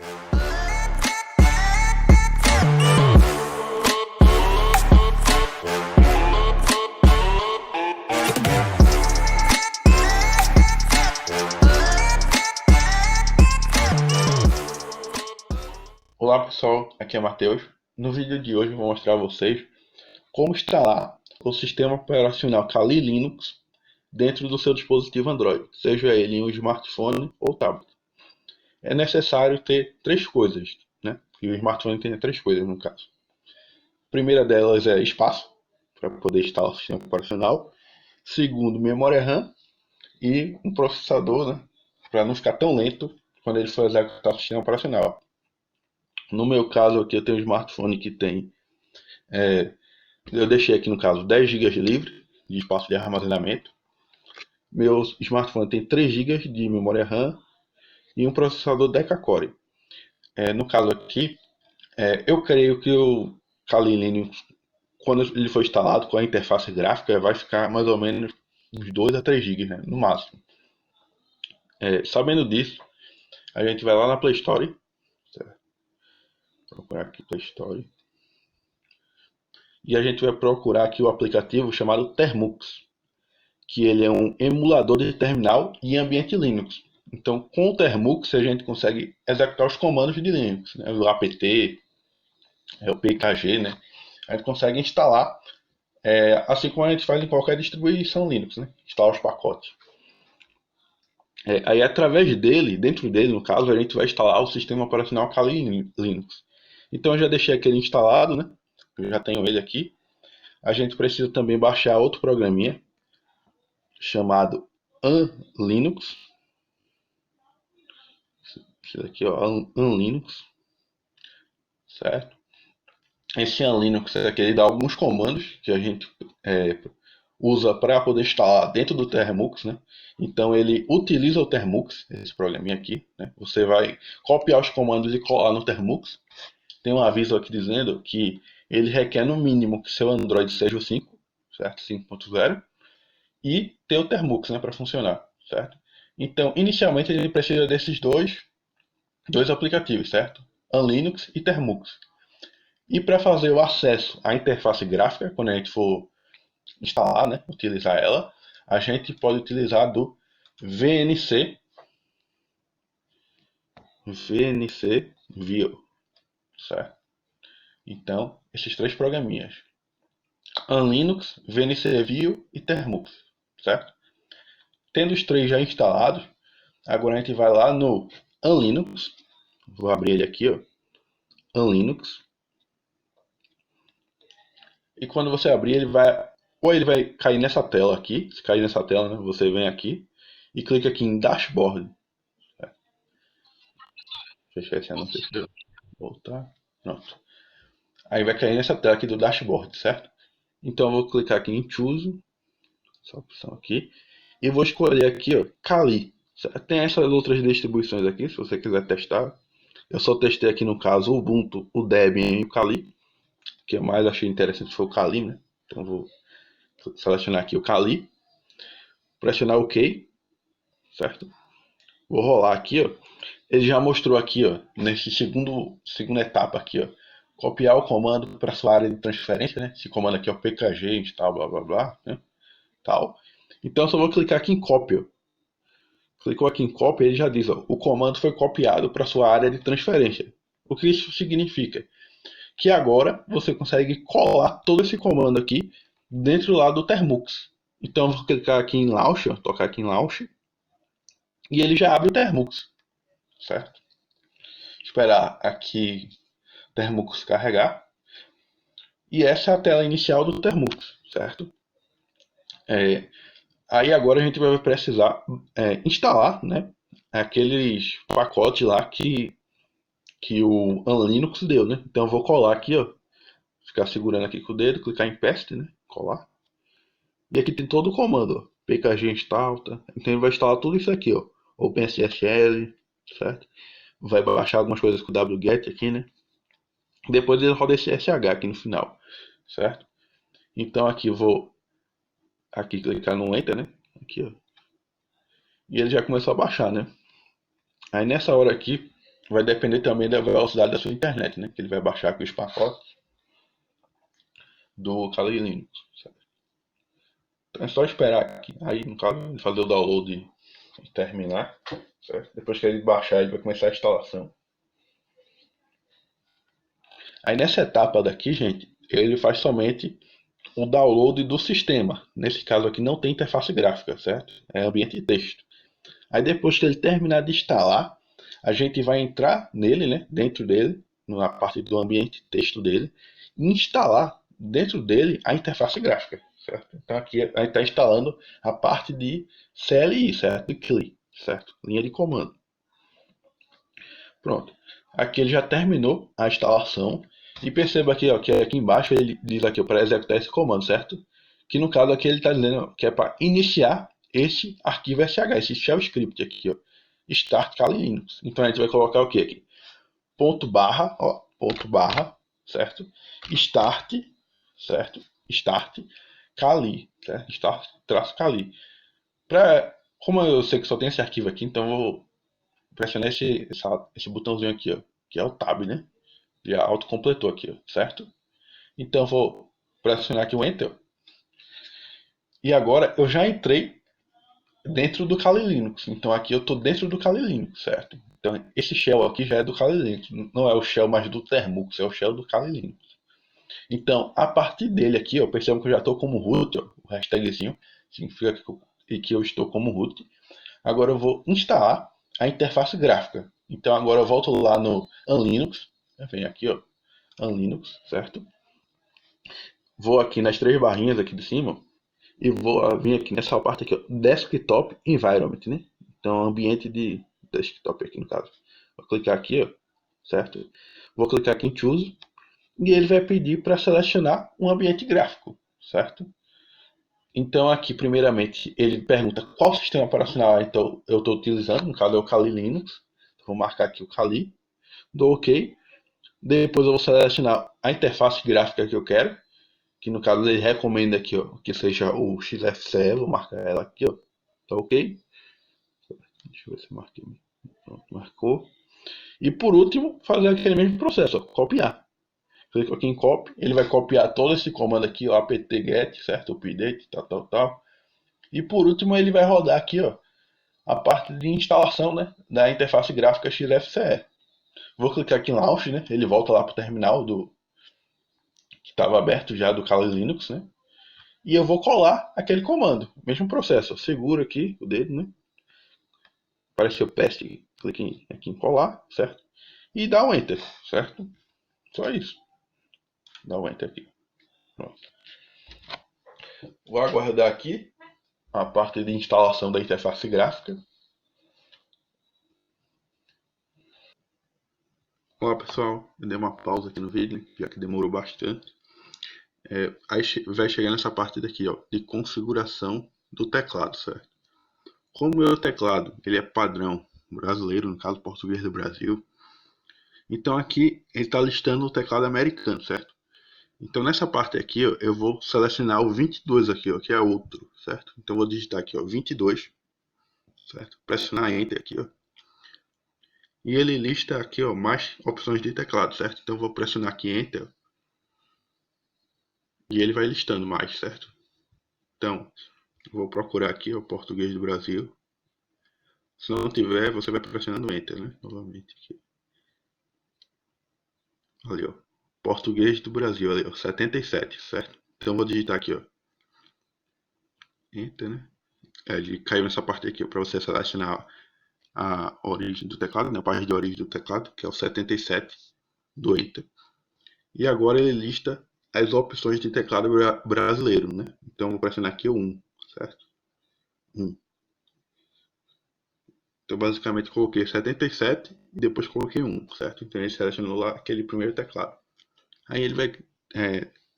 Olá pessoal, aqui é Matheus. No vídeo de hoje eu vou mostrar a vocês como instalar o sistema operacional Kali Linux dentro do seu dispositivo Android, seja ele em um smartphone ou tablet. É necessário ter três coisas, né? E o smartphone tem três coisas no caso. A primeira delas é espaço, para poder instalar o sistema operacional. Segundo, memória RAM e um processador, né? Para não ficar tão lento quando ele for executar o sistema operacional. No meu caso aqui eu tenho um smartphone que tem, eu deixei aqui no caso 10 GB livre de espaço de armazenamento. Meu smartphone tem 3 GB de memória RAM e um processador Deca-Core. No caso aqui, eu creio que o Kali Linux, quando ele for instalado com a interface gráfica, vai ficar mais ou menos uns 2 a 3 GB, né, no máximo. Sabendo disso, a gente vai lá na Play Store, certo? Vou procurar aqui Play Store. E a gente vai procurar aqui o aplicativo chamado Termux, que ele é um emulador de terminal e ambiente Linux. Então, com o Termux, a gente consegue executar os comandos de Linux, né? O apt, o pkg, né? A gente consegue instalar, assim como a gente faz em qualquer distribuição Linux, né? Instalar os pacotes. Aí, através dele, dentro dele, no caso, a gente vai instalar o sistema operacional Kali Linux. Então, eu já deixei aquele instalado, né? Eu já tenho ele aqui. A gente precisa também baixar outro programinha chamado Unlinux. Esse daqui, ó, Unlinux, certo? Esse Unlinux aqui ele dá alguns comandos que a gente usa para poder instalar dentro do Termux, né? Então ele utiliza o Termux, esse programinha aqui, né? Você vai copiar os comandos e colar no Termux. Tem um aviso aqui dizendo que ele requer no mínimo que seu Android seja o 5, certo? 5.0 e ter o Termux, né, para funcionar, certo? Então, inicialmente ele precisa desses dois aplicativos, certo? Unlinux e Termux. E para fazer o acesso à interface gráfica, quando a gente for instalar, né, utilizar ela, a gente pode utilizar do VNC View, certo? Então, esses três programinhas: Unlinux, VNC View e Termux, certo? Tendo os três já instalados, agora a gente vai lá no Unlinux. Vou abrir ele aqui, ó. Unlinux. E quando você abrir, ele vai cair nessa tela aqui. Se cair nessa tela, né, você vem aqui e clica aqui em Dashboard. Fechar esse anúncio aqui. Voltar. Pronto. Aí vai cair nessa tela aqui do Dashboard, certo? Então eu vou clicar aqui em Choose, essa opção aqui, e vou escolher aqui, ó, Kali. Tem essas outras distribuições aqui, se você quiser testar. Eu só testei aqui no caso o Ubuntu, o Debian e o Kali. O que eu mais achei interessante foi o Kali, né? Então vou selecionar aqui o Kali, pressionar OK, certo? Vou rolar aqui, ó. Ele já mostrou aqui, ó, nesse segunda etapa aqui, ó, copiar o comando para sua área de transferência, né? Esse comando aqui é o pkg install blá blá blá, né? Tal. Então eu só vou clicar aqui em cópia. Clicou aqui em cópia, ele já diz, ó, o comando foi copiado para sua área de transferência. O que isso significa? Que agora você consegue colar todo esse comando aqui dentro lá do Termux. Então eu vou clicar aqui em Launch, ó, tocar aqui em Launch, e ele já abre o Termux, certo? Esperar aqui o Termux carregar. E essa é a tela inicial do Termux, certo? Aí agora a gente vai precisar instalar, né, aqueles pacotes lá que o Unlinux deu, né? Então eu vou colar aqui, ó, ficar segurando aqui com o dedo, clicar em Paste, né, colar. E aqui tem todo o comando, ó, pkg install, tá? Então ele vai instalar tudo isso aqui, ó, OpenSSL, certo? Vai baixar algumas coisas com o wget aqui, né? Depois ele roda esse SH aqui no final, certo? Então aqui eu vou aqui clicar no Enter, né? Aqui, ó. E ele já começou a baixar, né? Aí nessa hora aqui, vai depender também da velocidade da sua internet, né? Que ele vai baixar aqui os pacotes do Kali Linux. Certo? Então é só esperar aqui. Aí, no caso, fazer o download e terminar. Certo? Depois que ele baixar, ele vai começar a instalação. Aí nessa etapa daqui, gente, ele faz somente o download do sistema. Nesse caso aqui não tem interface gráfica, certo? É ambiente de texto. Aí depois que ele terminar de instalar, a gente vai entrar nele, né, dentro dele, na parte do ambiente de texto dele, e instalar dentro dele a interface gráfica, certo? Então aqui a gente está instalando a parte de CLI, certo? De CLI, certo? Linha de comando. Pronto. Aqui ele já terminou a instalação. E perceba aqui, ó, que aqui embaixo ele diz aqui para executar esse comando, certo? Que no caso aqui ele está dizendo que é para iniciar esse arquivo SH, esse shell script aqui, ó. Start Kali Linux. Então a gente vai colocar o que aqui? Ponto barra, ó, ponto barra, certo? Start, certo? Start Kali, certo? Start traço Kali. Como eu sei que só tem esse arquivo aqui, então eu vou pressionar esse botãozinho aqui, ó, que é o Tab, né? Já autocompletou aqui, ó, certo? Então eu vou pressionar aqui o Enter. E agora eu já entrei dentro do Kali Linux. Então aqui eu estou dentro do Kali Linux, certo? Então esse shell aqui já é do Kali Linux. Não é o shell mais do Termux, é o shell do Kali Linux. Então, a partir dele aqui, ó, percebam que eu já estou como root, ó, o hashtagzinho significa que eu estou como root. Agora eu vou instalar a interface gráfica. Então agora eu volto lá no Unlinux, vem aqui, ó, Unlinux, certo? Vou aqui nas três barrinhas aqui de cima e vou vir aqui nessa parte aqui, ó, Desktop Environment, né? Então ambiente de desktop aqui no caso. Vou clicar aqui, ó, certo? Vou clicar aqui em Choose e ele vai pedir para selecionar um ambiente gráfico, certo? Então aqui, primeiramente, ele pergunta qual sistema operacional então, eu estou utilizando, no caso é o Kali Linux. Vou marcar aqui o Kali, dou OK. Depois eu vou selecionar a interface gráfica que eu quero, que no caso ele recomenda aqui, ó, que seja o XFCE, vou marcar ela aqui, ó. Tá OK? Deixa eu ver se marquei. Pronto, marcou. E por último, fazer aquele mesmo processo, ó, copiar. Clico aqui em copy, ele vai copiar todo esse comando aqui, o apt-get, certo? Update, tal. E por último, ele vai rodar aqui, ó, a parte de instalação, né, da interface gráfica XFCE. Vou clicar aqui em Launch, né, ele volta lá para o terminal que estava aberto já do Kali Linux, né, e eu vou colar aquele comando, mesmo processo, seguro aqui o dedo, né, apareceu paste, clique aqui em colar, certo, e dá um Enter, certo, só isso, dá um Enter aqui, pronto. Vou aguardar aqui a parte de instalação da interface gráfica. Olá pessoal, eu dei uma pausa aqui no vídeo, já que demorou bastante. Aí vai chegar nessa parte daqui, ó, de configuração do teclado, certo? Como o meu teclado ele é padrão brasileiro, no caso português do Brasil, então aqui ele está listando o teclado americano, certo? Então nessa parte aqui, ó, eu vou selecionar o 22 aqui, ó, que é outro, certo? Então eu vou digitar aqui, ó, 22, certo? Pressionar Enter aqui, ó. E ele lista aqui, ó, mais opções de teclado, certo? Então eu vou pressionar aqui Enter e ele vai listando mais, certo? Então, vou procurar aqui o português do Brasil. Se não tiver, você vai pressionando Enter, né? Novamente aqui. Ali, ó. Português do Brasil, ali, ó. 77, certo? Então vou digitar aqui, ó. Enter, né? Ele caiu nessa parte aqui, para você selecionar a origem do teclado, né? A página de origem do teclado, que é o 77 do Enter. E agora ele lista as opções de teclado brasileiro, né? Então vou pressionar aqui o 1, certo? 1. Então basicamente coloquei 77 e depois coloquei 1, certo? Então ele selecionou lá aquele primeiro teclado. Aí ele vai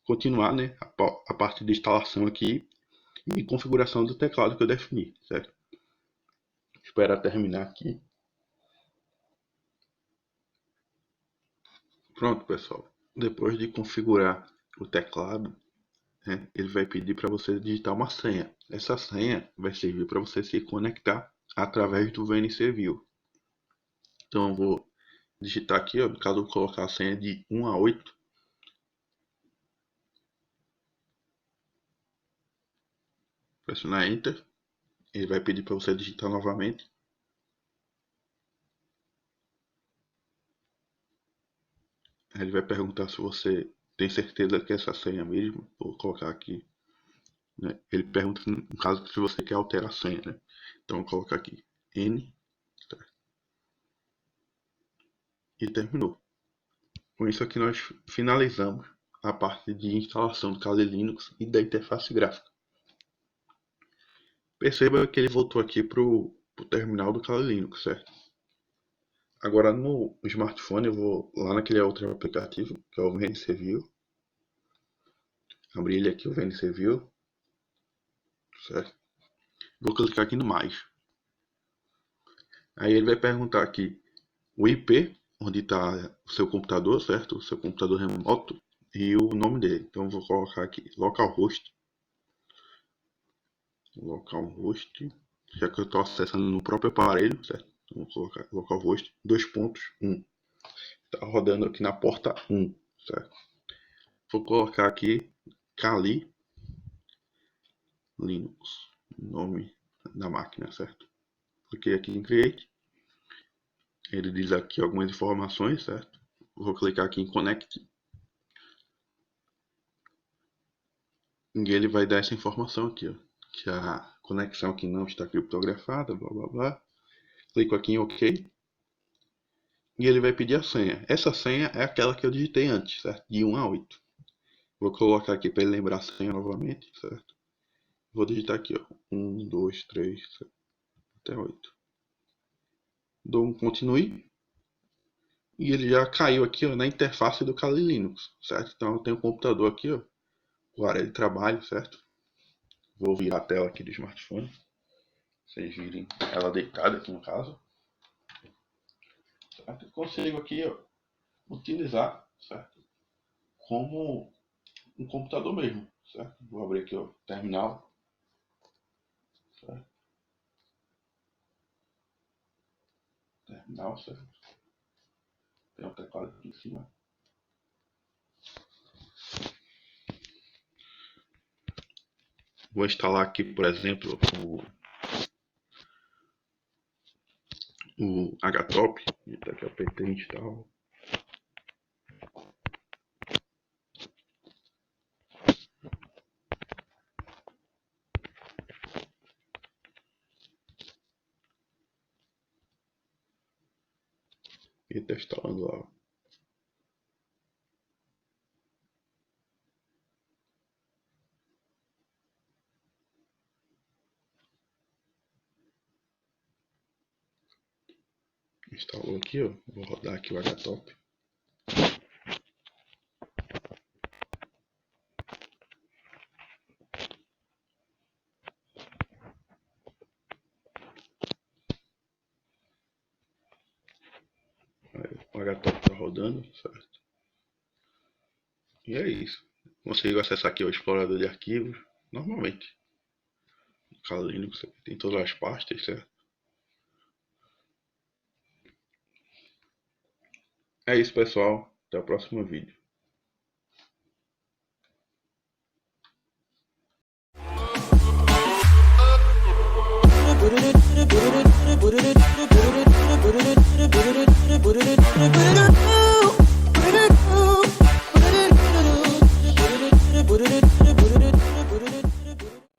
continuar, né, a parte de instalação aqui e configuração do teclado que eu defini, certo? Esperar terminar aqui. Pronto, pessoal. Depois de configurar o teclado, né, ele vai pedir para você digitar uma senha. Essa senha vai servir para você se conectar através do VNC View. Então eu vou digitar aqui, ó, no caso eu vou colocar a senha de 1 a 8. Pressionar Enter. Ele vai pedir para você digitar novamente. Ele vai perguntar se você tem certeza que é essa senha mesmo. Vou colocar aqui, né? Ele pergunta no caso se você quer alterar a senha, né? Então vou colocar aqui N, tá? E terminou. Com isso aqui nós finalizamos a parte de instalação do Kali Linux e da interface gráfica. Perceba que ele voltou aqui para o terminal do Kali Linux, certo? Agora no smartphone eu vou lá naquele outro aplicativo, que é o VNC View. Abrir ele aqui, o VNC View, certo? Vou clicar aqui no mais. Aí ele vai perguntar aqui o IP, onde está o seu computador, certo? O seu computador remoto e o nome dele. Então vou colocar aqui localhost. Localhost, já que eu estou acessando no próprio aparelho, certo? Então vou colocar localhost 2.1. Está rodando aqui na porta 1, certo? Vou colocar aqui Kali Linux, nome da máquina, certo? Cliquei aqui em Create. Ele diz aqui algumas informações, certo? Vou clicar aqui em Connect. E ele vai dar essa informação aqui, ó, que a conexão aqui não está criptografada, blá blá blá. Clico aqui em OK. E ele vai pedir a senha. Essa senha é aquela que eu digitei antes, certo? De 1 a 8. Vou colocar aqui para ele lembrar a senha novamente, certo? Vou digitar aqui, ó, 1, 2, 3, até 8. Dou um continue. E ele já caiu aqui, ó, na interface do Kali Linux, certo? Então eu tenho um computador aqui, ó, o área de trabalho, certo? Vou virar a tela aqui do smartphone. Vocês virem ela deitada aqui no caso. Certo? Consigo aqui, ó, utilizar, certo? Como um computador mesmo, certo? Vou abrir aqui, ó, terminal, certo? Terminal, certo? Tem um teclado aqui em cima. Vou instalar aqui, por exemplo, o HTOP, aqui apertei install. E está instalando lá. Instalou aqui, ó. Vou rodar aqui o HTOP. O HTOP está rodando, certo? E é isso. Consigo acessar aqui o explorador de arquivos normalmente. O Kali Linux tem todas as pastas, certo? É isso, pessoal. Até o próximo vídeo.